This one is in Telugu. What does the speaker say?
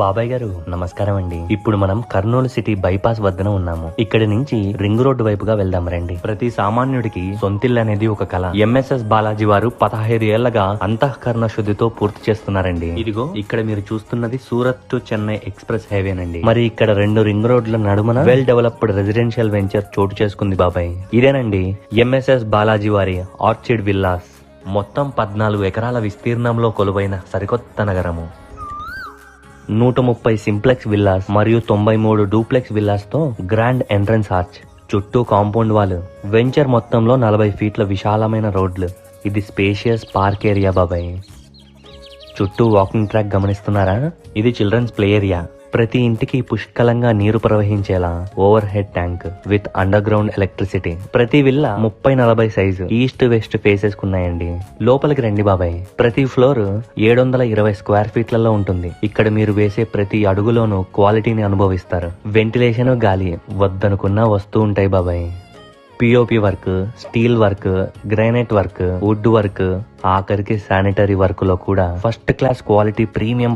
బాబాయ్ గారు నమస్కారం అండి. ఇప్పుడు మనం కర్నూలు సిటీ బైపాస్ వద్దన ఉన్నాము. ఇక్కడి నుంచి రింగ్ రోడ్డు వైపుగా వెళ్దాం రండి. ప్రతి సామాన్యుడికి సొంతిల్లు అనేది ఒక కళ. ఎంఎస్ఎస్ బాలాజీ వారు 15 ఏళ్లగా అంతఃకరణ శుద్ధితో పూర్తి చేస్తున్నారండి. ఇదిగో ఇక్కడ మీరు చూస్తున్నది సూరత్ టు చెన్నై ఎక్స్ప్రెస్ హైవేనండి. మరి ఇక్కడ 2 రింగ్ రోడ్ల నడుమన వెల్ డెవలప్డ్ రెసిడెన్షియల్ వెంచర్ చోటు చేసుకుంది బాబాయ్. ఇదేనండి ఎంఎస్ఎస్ బాలాజీ వారి ఆర్చిడ్ విల్లాస్. మొత్తం 14 ఎకరాల విస్తీర్ణంలో కొలువైన సరికొత్త నగరము. 130 సింప్లెక్స్ విల్లాస్ మరియు 93 డూప్లెక్స్ విల్లాస్ తో గ్రాండ్ ఎంట్రన్స్ ఆర్చ్, చుట్టూ కాంపౌండ్ వాల్, వెంచర్ మొత్తంలో 40 ఫీట్ల విశాలమైన రోడ్లు. ఇది స్పేషియస్ పార్క్ ఏరియా బాబాయ్. చుట్టూ వాకింగ్ ట్రాక్ గమనిస్తున్నారా? ఇది చిల్డ్రన్స్ ప్లే ఏరియా. ప్రతి ఇంటికి పుష్కలంగా నీరు ప్రవహించేలా overhead tank with underground electricity. ప్రతి villa 30-40 size east west faces కున్నాయండి. లోపలికి రండి బాబాయ్. ప్రతి ఫ్లోర్ 720 స్క్వేర్ ఫీట్లలో ఉంటుంది. ఇక్కడ మీరు వేసే ప్రతి అడుగులోనూ క్వాలిటీని అనుభవిస్తారు. వెంటిలేషన్, గాలి వద్దనుకున్నా వస్తూ ఉంటాయి బాబాయ్. POP work, steel work, granite work, wood work, ఆఖరికి శానిటరీ వర్క్ లో కూడా ఫస్ట్ క్లాస్ క్వాలిటీ ప్రీమియం